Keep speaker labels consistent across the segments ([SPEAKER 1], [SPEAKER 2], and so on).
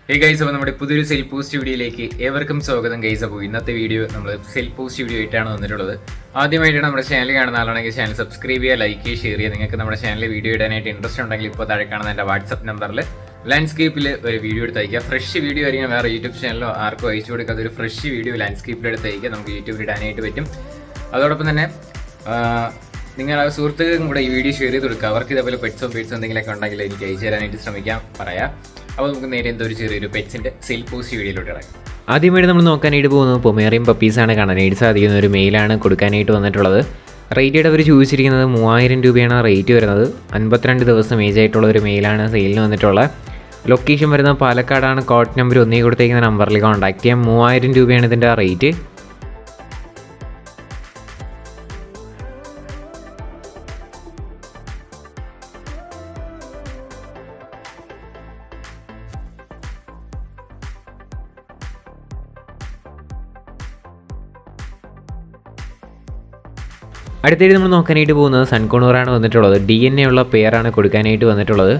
[SPEAKER 1] Hey guys, അപ്പോൾ നമ്മുടെ പുതിയൊരു സെൽഫ് പോസ്റ്റ് വീഡിയോയിലേക്ക് ഏവർക്കും സ്വാഗതം ഗൈസ്. അപ്പോൾ ഇന്നത്തെ വീഡിയോ നമ്മൾ സെൽഫ് പോസ്റ്റ് വീഡിയോ ആയിട്ടാണ് വന്നിട്ടുള്ളത്. ആദ്യമായിട്ടാണ് നമ്മുടെ ചാനൽ കാണുന്ന ആളാണെങ്കിൽ ചാനൽ സബ്സ്ക്രൈബ് ചെയ്യുക, ലൈക്ക് ചെയ്യുക, ഷെയർ ചെയ്യുക. നിങ്ങൾക്ക് നമ്മുടെ ചാനലിൽ വീഡിയോ ഇടാനായിട്ട് ഇൻട്രസ്റ്റ് ഉണ്ടെങ്കിൽ ഇപ്പോൾ താഴെ കാണുന്ന എൻ്റെ വാട്സപ്പ് നമ്പറിൽ ലാൻഡ്സ്കേപ്പിൽ ഒരു വീഡിയോ എടുത്ത് അയക്കുക. ഫ്രഷ് വീഡിയോ ആയിരിക്കും, വേറെ യൂട്യൂബ് ചാനലോ ആർക്കും അയച്ചു കൊടുക്കാത്ത ഒരു ഫ്രഷ് വീഡിയോ ലാൻഡ്സ്കേപ്പിൽ എടുത്ത് അയക്കുക. നമുക്ക് യൂട്യൂബിൽ ഇടാനായിട്ട് പറ്റും. അതോടൊപ്പം തന്നെ നിങ്ങൾ സുഹൃത്തുക്കൾക്കും കൂടെ ഈ വീഡിയോ ഷെയർ ചെയ്ത് കൊടുക്കുക. അവർക്ക് ഇതേപോലെ പെറ്റ്സോ എന്തെങ്കിലുമൊക്കെ ഉണ്ടെങ്കിൽ എനിക്ക് അയച്ചു തരാനായിട്ട് ശ്രമിക്കാം പറയാം. അപ്പോൾ നമുക്ക് നേരെ എന്തോ ഒരു ചെറിയൊരു പെറ്റ്സിൻ്റെ സെയിൽ പോസ്റ്റ് വീഡിയോയിലോട്ട് ഇറങ്ങാം.
[SPEAKER 2] ആദ്യമായിട്ട് നമ്മൾ നോക്കാനായിട്ട് പോകുന്നത് പൊമേറിയൻ പപ്പീസാണ്. കാണാനായിട്ട് സാധിക്കുന്ന ഒരു മെയിലാണ് കൊടുക്കാനായിട്ട് വന്നിട്ടുള്ളത്. റേറ്റ് അവർ ചോദിച്ചിരിക്കുന്നത് 3000 രൂപയാണ് റേറ്റ് വരുന്നത്. 52 ദിവസം ഏജ് ആയിട്ടുള്ള ഒരു മെയിലാണ് സെയിലിന് വന്നിട്ടുള്ളത്. ലൊക്കേഷൻ വരുന്നത് പാലക്കാടാണ്. കോഡ് നമ്പർ 1 കൊടുത്തേക്കുന്ന നമ്പറിൽ കോൺടാക്ട് ചെയ്യാം. 3000 രൂപയാണ് ഇതിൻ്റെ റേറ്റ്. അടുത്തായിട്ട് നമ്മൾ നോക്കാനായിട്ട് പോകുന്നത് സൺകോണൂറാണ് വന്നിട്ടുള്ളത്. DNA ഉള്ള പെയറാണ് കൊടുക്കാനായിട്ട് വന്നിട്ടുള്ളത്.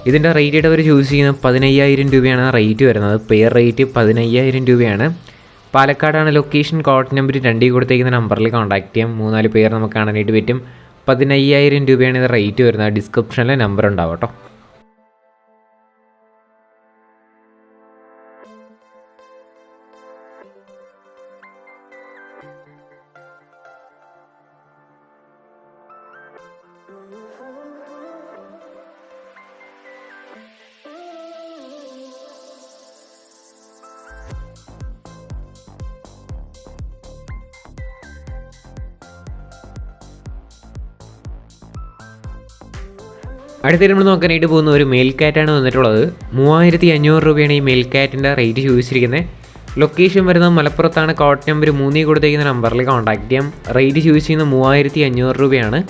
[SPEAKER 2] ഇതിൻ്റെ റേറ്റ് അവർ ചൂസ് ചെയ്യുന്നത് 15000 രൂപയാണ് റേറ്റ് വരുന്നത്. പെയർ റേറ്റ് 15000 രൂപയാണ്. പാലക്കാടാണ് ലൊക്കേഷൻ. കോഡ് നമ്പർ 2 കൊടുത്തേക്കുന്ന നമ്പറിൽ കോൺടാക്ട് ചെയ്യാം. 3-4 പെയർ നമുക്ക് കാണാനായിട്ട് പറ്റും. 15000 രൂപയാണ് ഇത് റേറ്റ് വരുന്നത്. ഡിസ്ക്രിപ്ഷനിൽ നമ്പർ ഉണ്ടാവും കേട്ടോ. അടുത്ത നമ്മൾ നോക്കാനായിട്ട് പോകുന്ന ഒരു മെയിൽ കാറ്റാണ് വന്നിട്ടുള്ളത്. 3500 രൂപയാണ് ഈ മെയിൽ കാറ്റിൻ്റെ റേറ്റ് ചോദിച്ചിരിക്കുന്നത്. ലൊക്കേഷൻ വരുന്നത് മലപ്പുറത്താണ്. കോഡ് നമ്പർ 3 കൊടുത്തേക്കുന്ന നമ്പറിൽ കോൺടാക്ട് ചെയ്യാം. റേറ്റ് ചോദിച്ച് ചെയ്യുന്നത് 3500 രൂപയാണ്.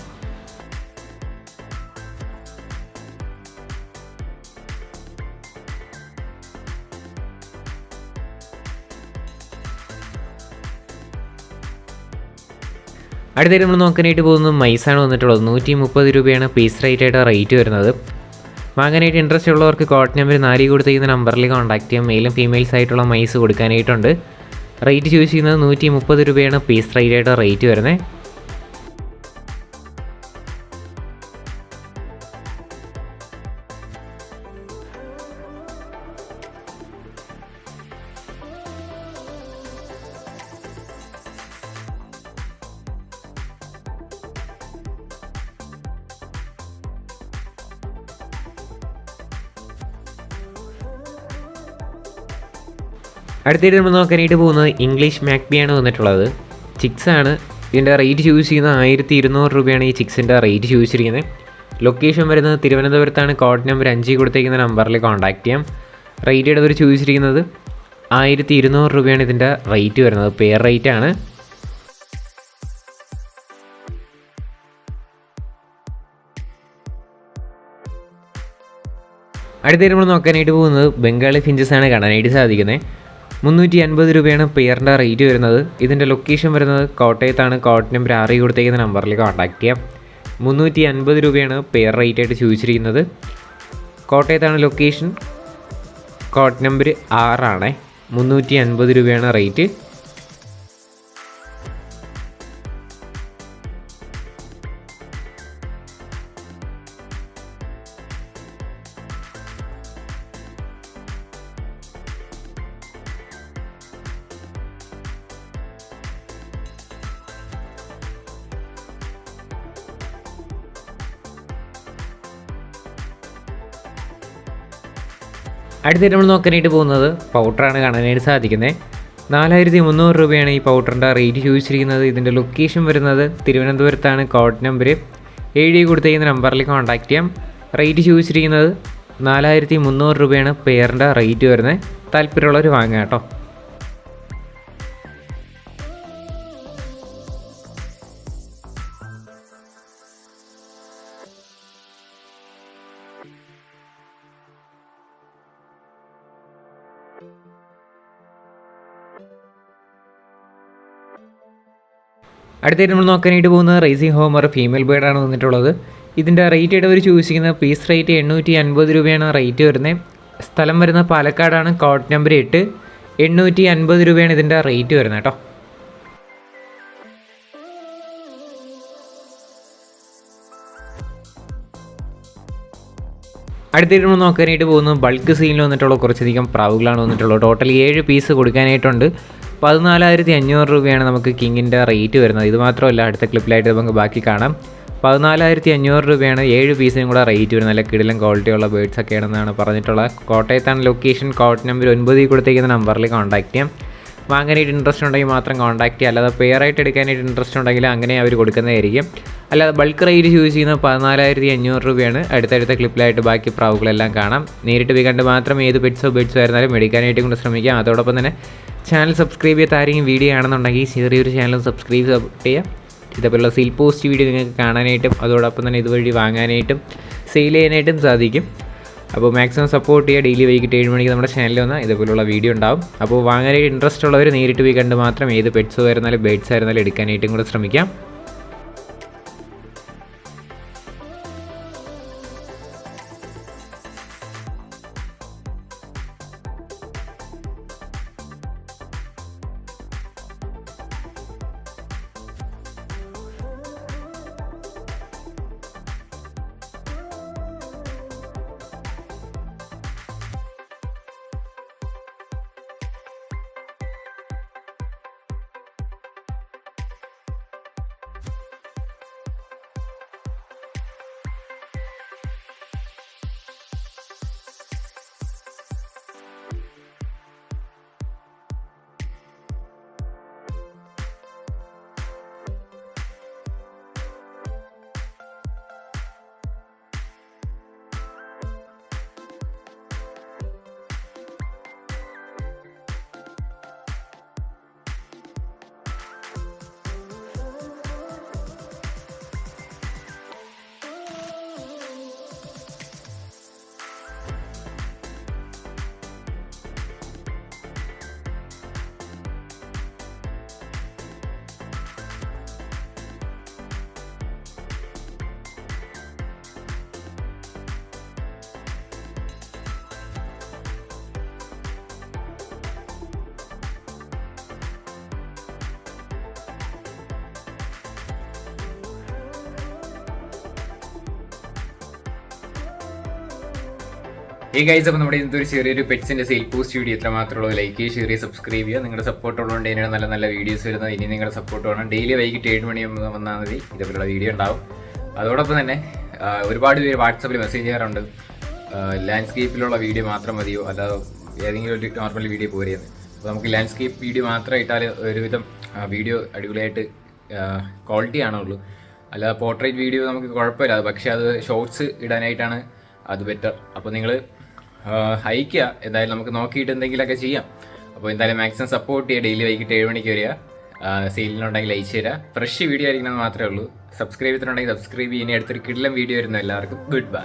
[SPEAKER 2] അടുത്തായിട്ട് നമ്മൾ നോക്കാനായിട്ട് പോകുന്നത് മൈസാണ് വന്നിട്ടുള്ളത്. 130 രൂപയാണ് പീസ് റേറ്റ് വരുന്നത്. വാങ്ങാനായിട്ട് ഇൻട്രസ്റ്റ് ഉള്ളവർക്ക് കോഡ് നമ്പർ 4 കൊടുത്തേക്കുന്ന നമ്പറിൽ കോൺടാക്ട് ചെയ്യാം. മെയിലും ഫീമെയിൽസ് ആയിട്ടുള്ള മൈസ് കൊടുക്കാനായിട്ടുണ്ട്. റേറ്റ് ചൂസ് ചെയ്യുന്നത് 130 രൂപയാണ് പീസ് റേറ്റ് വരുന്നത്. അടുത്തായിട്ട് നമ്മൾ നോക്കാനായിട്ട് പോകുന്നത് ഇംഗ്ലീഷ് മാക്ബിയാണ് വന്നിട്ടുള്ളത്. ചിക്സാണ്. ഇതിൻ്റെ റേറ്റ് ചൂസ് ചെയ്യുന്നത് 1200 രൂപയാണ് ഈ ചിക്സിൻ്റെ റേറ്റ് ചോദിച്ചിരിക്കുന്നത്. ലൊക്കേഷൻ വരുന്നത് തിരുവനന്തപുരത്താണ്. കോഡ് നമ്പർ 5 കൊടുത്തേക്കുന്ന നമ്പറിൽ കോൺടാക്ട് ചെയ്യാം. റേറ്റ് അവർ ചോദിച്ചിരിക്കുന്നത് 1200 രൂപയാണ് ഇതിൻ്റെ റേറ്റ് വരുന്നത്. പെയർ റേറ്റാണ്. അടുത്തായിട്ട് നമ്മൾ നോക്കാനായിട്ട് പോകുന്നത് ബംഗാളി ഫിഞ്ചസാണ്. കാണാനായിട്ട് സാധിക്കുന്നത് 350 രൂപയാണ് പെയറിൻ്റെ റേറ്റ് വരുന്നത്. ഇതിൻ്റെ ലൊക്കേഷൻ വരുന്നത് കോട്ടയത്താണ്. കോഡ് നമ്പർ 6 കൊടുത്തേക്കുന്ന നമ്പറിൽ കോൺടാക്ട് ചെയ്യാം. 350 രൂപയാണ് പെയർ റേറ്റായിട്ട് ചോദിച്ചിരിക്കുന്നത്. കോട്ടയത്താണ് ലൊക്കേഷൻ. കോഡ് നമ്പർ 6 ആണ്. 350 രൂപയാണ് റേറ്റ്. അടുത്തായിട്ട് നമ്മൾ നോക്കാനായിട്ട് പോകുന്നത് പൗഡറാണ്. കാണാനായിട്ട് സാധിക്കുന്നത് 4300 രൂപയാണ് ഈ പൗഡറിൻ്റെ റേറ്റ് ചോദിച്ചിരിക്കുന്നത്. ഇതിൻ്റെ ലൊക്കേഷൻ വരുന്നത് തിരുവനന്തപുരത്താണ്. കോഡ് നമ്പർ 7 കൊടുത്തേക്കുന്ന നമ്പറിൽ കോൺടാക്ട് ചെയ്യാം. റേറ്റ് ചോദിച്ചിരിക്കുന്നത് 4300 രൂപയാണ് പെയറിൻ്റെ റേറ്റ് വരുന്നത്. താല്പര്യമുള്ളവർ വാങ്ങാം കേട്ടോ. അടുത്തായിട്ട് നമ്മൾ നോക്കാനായിട്ട് പോകുന്നത് റേസിംഗ് ഹോമർ ഫീമെയിൽ ബേർഡാണ് വന്നിട്ടുള്ളത്. ഇതിൻ്റെ റേറ്റ് ആയിട്ട് അവർ ചൂസ് ചെയ്യുന്ന പീസ് റേറ്റ് 850 രൂപയാണ് റേറ്റ് വരുന്നത്. സ്ഥലം വരുന്നത് പാലക്കാടാണ്. Code number 8. 850 രൂപയാണ് ഇതിൻ്റെ റേറ്റ് വരുന്നത് കേട്ടോ. അടുത്തിട്ട് നമ്മൾ നോക്കാനായിട്ട് പോകുന്നത് ബൾക്ക് സീലിൽ വന്നിട്ടുള്ള കുറച്ചധികം പ്രാവുകളാണ് വന്നിട്ടുള്ളത്. Total 7 piece കൊടുക്കാനായിട്ടുണ്ട്. 14,500 രൂപയാണ് നമുക്ക് കിങ്ങിൻ്റെ റേറ്റ് വരുന്നത്. ഇത് മാത്രമല്ല, അടുത്ത ക്ലിപ്പിലായിട്ട് നമുക്ക് ബാക്കി കാണാം. 14,500 രൂപയാണ് 7 പീസിനും കൂടെ റേറ്റ് വരുന്നത്. നല്ല കിടിലം ക്വാളിറ്റിയുള്ള ബേഡ്സ് ഒക്കെ ആണെന്നാണ് പറഞ്ഞിട്ടുള്ളത്. കോട്ടയത്താണ് ലൊക്കേഷൻ. കോഡ് നമ്പർ 9 കൊടുത്തേക്കുന്ന നമ്പറിൽ കോൺടാക്ട് ചെയ്യാം. വാങ്ങാനായിട്ട് ഇൻട്രസ്റ്റ് ഉണ്ടെങ്കിൽ മാത്രം കോൺടാക്ട് ചെയ്യുക. അല്ലാതെ പെയറായിട്ട് എടുക്കാനായിട്ട് ഇൻട്രസ്റ്റ് ഉണ്ടെങ്കിൽ അങ്ങനെ അവർ കൊടുക്കുന്നതായിരിക്കും. അല്ലാതെ ബൾക്ക് റേറ്റ് ചൂസ് ചെയ്യുന്നത് 14,500 രൂപയാണ്. അടുത്തടുത്ത ക്ലിപ്പിലായിട്ട് ബാക്കി പ്രാവുകളെല്ലാം കാണാം. നേരിട്ട് പോയി കണ്ട് മാത്രം ഏത് പെറ്റ്സോ ആയിരുന്നാലും എടുക്കാനായിട്ട് കൊണ്ട് ശ്രമിക്കാം. അതോടൊപ്പം തന്നെ ചാനൽ സബ്സ്ക്രൈബ് ചെയ്യാത്ത ആരെങ്കിലും വീഡിയോ ആണെന്നുണ്ടെങ്കിൽ ചെറിയൊരു ചാനൽ സബ്സ്ക്രൈബ് ചെയ്യുക. ഇതേപോലുള്ള സെയിൽ പോസ്റ്റ് വീഡിയോ നിങ്ങൾക്ക് കാണാനായിട്ടും അതോടൊപ്പം തന്നെ ഇതുവഴി വാങ്ങാനായിട്ടും സെയിൽ ചെയ്യാനായിട്ടും സാധിക്കും. അപ്പോൾ മാക്സിമം സപ്പോർട്ട് ചെയ്യുക. ഡെയിലി വൈകിട്ട് 7 മണിക്ക് നമ്മുടെ ചാനലിൽ വന്നാൽ ഇതുപോലുള്ള വീഡിയോ ഉണ്ടാവും. അപ്പോൾ വാങ്ങാനായിട്ട് ഇൻട്രസ്റ്റ് ഉള്ളവർ നേരിട്ട് പോയി കണ്ട് മാത്രം ഏത് പെറ്റ്സോ ആയിരുന്നാലും ബേഡ്സ് ആയിരുന്നാലും എടുക്കാനായിട്ടും കൂടെ ശ്രമിക്കാം.
[SPEAKER 1] ഈ ഗൈസ്, അപ്പോൾ നമ്മുടെ ഇന്നത്തെ ഒരു ചെറിയൊരു പെറ്റ്സിൻ്റെ സെയിൽ പോസ്റ്റ് വീഡിയോ എത്ര മാത്രമേ ഉള്ളൂ. ലൈക്ക് ചെയ്യുക, ഷെയർ ചെയ്യുക, സബ്സ്ക്രൈബ് ചെയ്യുക. നിങ്ങളുടെ സപ്പോർട്ട് ഉള്ളതുകൊണ്ട് തന്നെയാണ് നല്ല നല്ല വീഡിയോസ് വരുന്നത്. ഇനി നിങ്ങളുടെ സപ്പോർട്ട് വേണം. ഡെയിലി വൈകിട്ട് 7 മണി വന്നാൽ മതി, ഇതേപോലുള്ള വീഡിയോ ഉണ്ടാവും. അതോടൊപ്പം തന്നെ ഒരുപാട് പേര് വാട്സപ്പിൽ മെസ്സേജ് ചെയ്യാറുണ്ട്, ലാൻഡ്സ്കേപ്പിലുള്ള വീഡിയോ മാത്രം മതിയോ, അല്ലാതെ ഏതെങ്കിലും ഒരു നോർമൽ വീഡിയോ പോരെയെന്ന്. അപ്പോൾ നമുക്ക് ലാൻഡ്സ്കേപ്പ് വീഡിയോ മാത്രം ഇട്ടാൽ ഒരുവിധം വീഡിയോ അടിപൊളിയായിട്ട് ക്വാളിറ്റി ആണുള്ളൂ. അല്ലാതെ പോർട്രേറ്റ് വീഡിയോ നമുക്ക് കുഴപ്പമില്ല, പക്ഷേ അത് ഷോർട്സ് ഇടാനായിട്ടാണ് അത് ബെറ്റർ. അപ്പോൾ നിങ്ങൾ അയക്കുക, എന്തായാലും നമുക്ക് നോക്കിയിട്ട് എന്തെങ്കിലുമൊക്കെ ചെയ്യാം. അപ്പോൾ എന്തായാലും മാക്സിമം സപ്പോർട്ട് ചെയ്യുക. ഡെയിലി വൈകിട്ട് 7 മണിക്ക് വരിക. സെയിലിനുണ്ടെങ്കിൽ അയച്ചു തരാം. ഫ്രഷ് വീഡിയോ ആയിരിക്കണമെന്ന് മാത്രമേ ഉള്ളൂ. സബ്സ്ക്രൈബ് ചെയ്തിട്ടുണ്ടെങ്കിൽ സബ്സ്ക്രൈബ് ചെയ്യുക. ഇനി അടുത്തൊരു കിടിലം വീഡിയോ വരുന്നു. എല്ലാവർക്കും ഗുഡ് ബൈ.